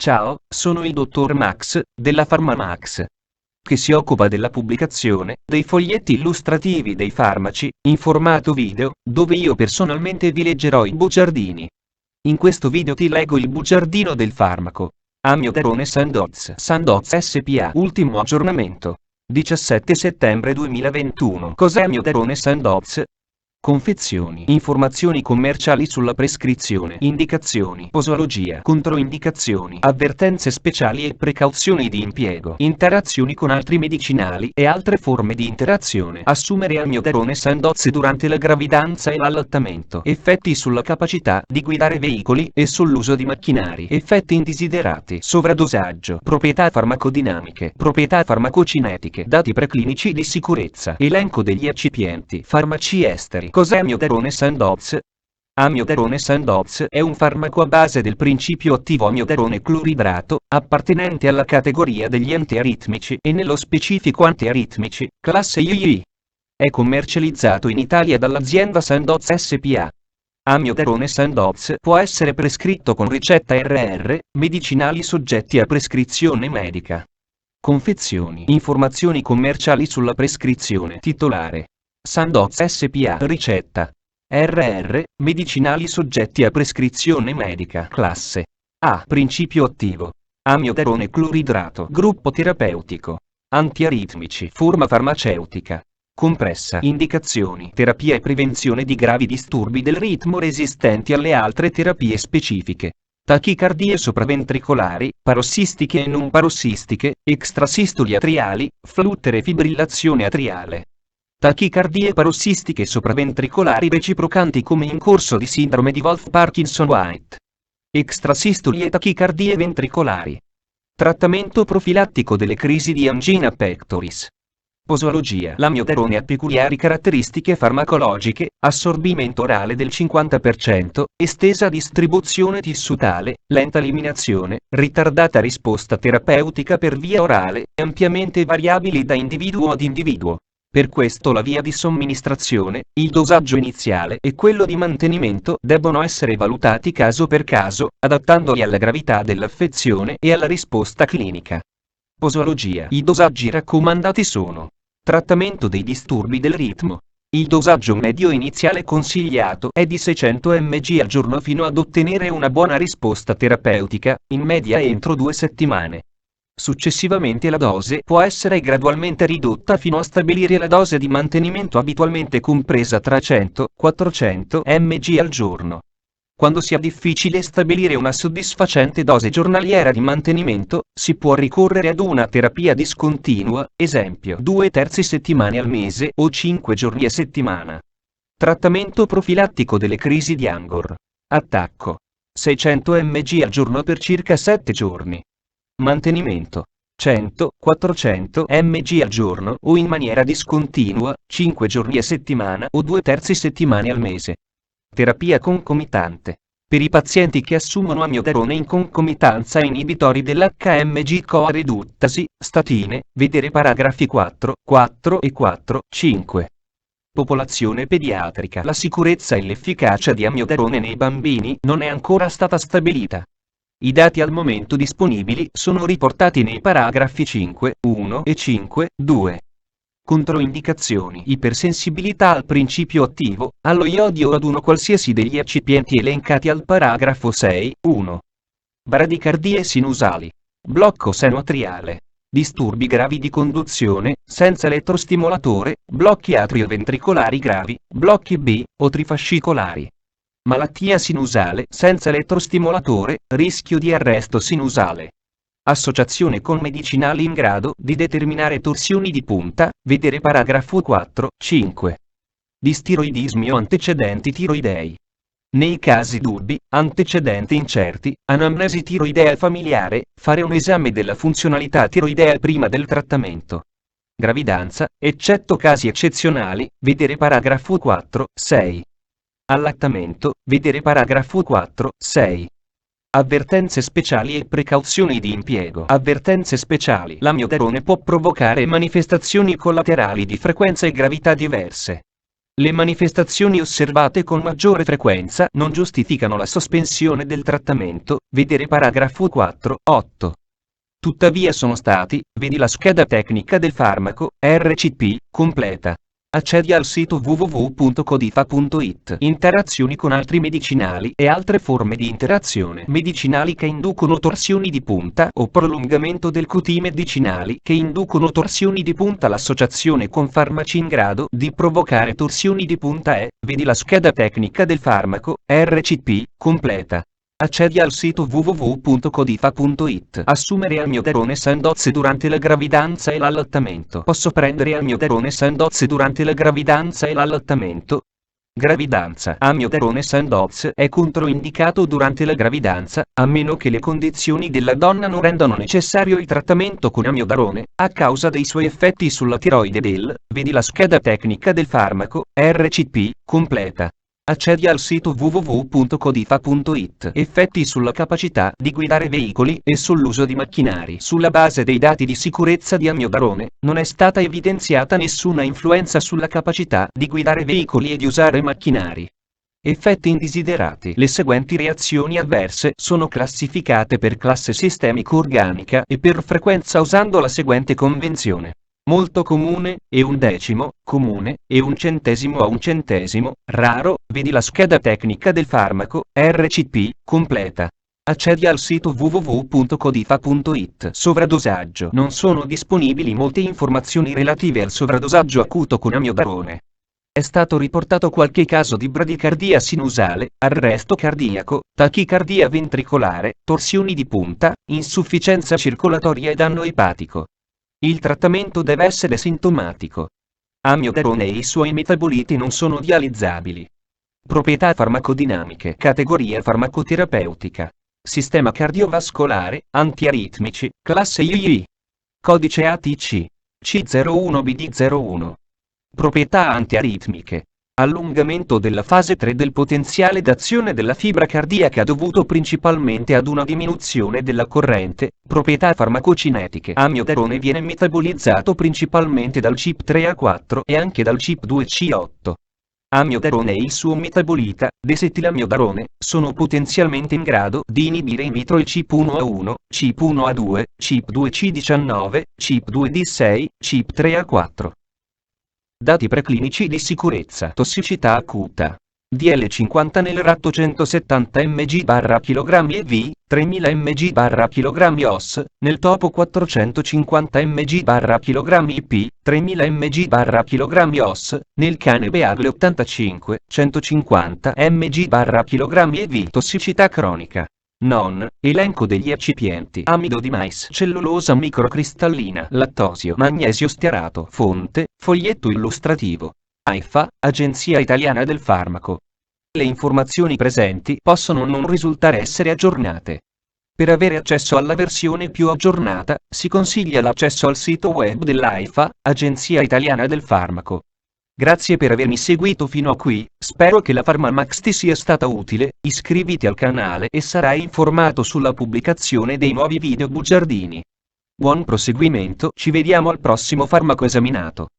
Ciao, sono il dottor Max, della PharmaMax, che si occupa della pubblicazione dei foglietti illustrativi dei farmaci, in formato video, dove io personalmente vi leggerò i bugiardini. In questo video ti leggo il bugiardino del farmaco. Amiodarone Sandoz SPA. Ultimo aggiornamento. 17 settembre 2021. Cos'è Amiodarone Sandoz? Confezioni, informazioni commerciali sulla prescrizione, indicazioni, posologia, controindicazioni, avvertenze speciali e precauzioni di impiego, interazioni con altri medicinali e altre forme di interazione. Assumere amiodarone Sandoz durante la gravidanza e l'allattamento. Effetti sulla capacità di guidare veicoli e sull'uso di macchinari. Effetti indesiderati. Sovradosaggio. Proprietà farmacodinamiche. Proprietà farmacocinetiche. Dati preclinici di sicurezza. Elenco degli eccipienti. Farmaci esteri. Cos'è amiodarone Sandoz? Amiodarone Sandoz è un farmaco a base del principio attivo amiodarone cloridrato, appartenente alla categoria degli antiaritmici e nello specifico antiaritmici, classe III. È commercializzato in Italia dall'azienda Sandoz SPA. Amiodarone Sandoz può essere prescritto con ricetta RR, medicinali soggetti a prescrizione medica. Confezioni, informazioni commerciali sulla prescrizione. Titolare: Sandoz SPA. Ricetta: RR, medicinali soggetti a prescrizione medica. Classe A. Principio attivo: amiodarone cloridrato. Gruppo terapeutico: antiaritmici. Forma farmaceutica: compressa. Indicazioni: terapia e prevenzione di gravi disturbi del ritmo resistenti alle altre terapie specifiche. Tachicardie sopraventricolari, parossistiche e non parossistiche, extrasistoli atriali, fluttere e fibrillazione atriale. Tachicardie parossistiche sopraventricolari reciprocanti come in corso di sindrome di Wolff-Parkinson-White. Extrasistoli e tachicardie ventricolari. Trattamento profilattico delle crisi di angina pectoris. Posologia: l'amiodarone ha peculiari caratteristiche farmacologiche, assorbimento orale del 50%, estesa distribuzione tissutale, lenta eliminazione, ritardata risposta terapeutica per via orale, ampiamente variabili da individuo ad individuo. Per questo la via di somministrazione, il dosaggio iniziale e quello di mantenimento debbono essere valutati caso per caso, adattandoli alla gravità dell'affezione e alla risposta clinica. Posologia: i dosaggi raccomandati sono: trattamento dei disturbi del ritmo. Il dosaggio medio iniziale consigliato è di 600 mg al giorno fino ad ottenere una buona risposta terapeutica, in media entro 2 settimane. Successivamente la dose può essere gradualmente ridotta fino a stabilire la dose di mantenimento abitualmente compresa tra 100-400 mg al giorno. Quando sia difficile stabilire una soddisfacente dose giornaliera di mantenimento, si può ricorrere ad una terapia discontinua, esempio 2/3 settimane al mese o 5 giorni a settimana. Trattamento profilattico delle crisi di Angor. Attacco: 600 mg al giorno per circa 7 giorni. Mantenimento: 100-400 mg al giorno o in maniera discontinua, 5 giorni a settimana o 2/3 settimane al mese. Terapia concomitante. Per i pazienti che assumono amiodarone in concomitanza a inibitori dell'HMG-CoA riduttasi, statine, vedere paragrafi 4 e 5. Popolazione pediatrica. La sicurezza e l'efficacia di amiodarone nei bambini non è ancora stata stabilita. I dati al momento disponibili sono riportati nei paragrafi 5.1 e 5.2. Controindicazioni: ipersensibilità al principio attivo, allo iodio o ad uno qualsiasi degli eccipienti elencati al paragrafo 6.1. Bradicardie sinusali. Blocco seno atriale. Disturbi gravi di conduzione, senza elettrostimolatore, blocchi atrioventricolari gravi, blocchi B o trifascicolari. Malattia sinusale senza elettrostimolatore, rischio di arresto sinusale. Associazione con medicinali in grado di determinare torsioni di punta, vedere paragrafo 4.5. Distiroidismi o antecedenti tiroidei. Nei casi dubbi, antecedenti incerti, anamnesi tiroidea familiare, fare un esame della funzionalità tiroidea prima del trattamento. Gravidanza, eccetto casi eccezionali, vedere paragrafo 4.6. Allattamento, vedere paragrafo 4.6. Avvertenze speciali e precauzioni di impiego. Avvertenze speciali: l'amiodarone può provocare manifestazioni collaterali di frequenza e gravità diverse. Le manifestazioni osservate con maggiore frequenza non giustificano la sospensione del trattamento, vedere paragrafo 4.8. Tuttavia sono stati, vedi la scheda tecnica del farmaco, RCP, completa. Accedi al sito www.codifa.it. Interazioni con altri medicinali e altre forme di interazione. Medicinali che inducono torsioni di punta o prolungamento del QT. Medicinali che inducono torsioni di punta. L'associazione con farmaci in grado di provocare torsioni di punta è, vedi la scheda tecnica del farmaco, RCP, completa. Accedi al sito www.codifa.it. Assumere amiodarone Sandoz durante la gravidanza e l'allattamento. Posso prendere amiodarone Sandoz durante la gravidanza e l'allattamento? Gravidanza. Amiodarone Sandoz è controindicato durante la gravidanza, a meno che le condizioni della donna non rendano necessario il trattamento con amiodarone, a causa dei suoi effetti sulla tiroide vedi la scheda tecnica del farmaco, RCP, completa. Accedi al sito www.codifa.it. Effetti sulla capacità di guidare veicoli e sull'uso di macchinari. Sulla base dei dati di sicurezza di amiodarone, non è stata evidenziata nessuna influenza sulla capacità di guidare veicoli e di usare macchinari. Effetti indesiderati. Le seguenti reazioni avverse sono classificate per classe sistemico-organica e per frequenza usando la seguente convenzione. Molto comune, e 1/10, comune, e 1/100 a 1/100, raro, vedi la scheda tecnica del farmaco, RCP, completa. Accedi al sito www.codifa.it. Sovradosaggio. Non sono disponibili molte informazioni relative al sovradosaggio acuto con amiodarone. È stato riportato qualche caso di bradicardia sinusale, arresto cardiaco, tachicardia ventricolare, torsioni di punta, insufficienza circolatoria e danno epatico. Il trattamento deve essere sintomatico. Amiodarone e i suoi metaboliti non sono dializzabili. Proprietà farmacodinamiche. Categoria farmacoterapeutica. Sistema cardiovascolare, antiaritmici, classe III. Codice ATC. C01BD01. Proprietà antiaritmiche. Allungamento della fase 3 del potenziale d'azione della fibra cardiaca dovuto principalmente ad una diminuzione della corrente. Proprietà farmacocinetiche. Amiodarone viene metabolizzato principalmente dal CYP3A4 e anche dal CYP2C8. Amiodarone e il suo metabolita, desettilamiodarone, sono potenzialmente in grado di inibire in vitro il CYP1A1, CYP1A2, CYP2C19, CYP2D6, CYP3A4. Dati preclinici di sicurezza. Tossicità acuta. DL50 nel ratto 170 mg/kg EV, 3000 mg/kg OS, nel topo 450 mg/kg IP, 3000 mg/kg OS, nel cane Beagle 85, 150 mg/kg EV. Tossicità cronica. Non. Elenco degli eccipienti. Amido di mais, cellulosa microcristallina, lattosio, magnesio stearato. Fonte, foglietto illustrativo. AIFA, Agenzia Italiana del Farmaco. Le informazioni presenti possono non risultare essere aggiornate. Per avere accesso alla versione più aggiornata, si consiglia l'accesso al sito web dell'AIFA, Agenzia Italiana del Farmaco. Grazie per avermi seguito fino a qui, spero che la PharmaMax ti sia stata utile, iscriviti al canale e sarai informato sulla pubblicazione dei nuovi video bugiardini. Buon proseguimento, ci vediamo al prossimo farmaco esaminato.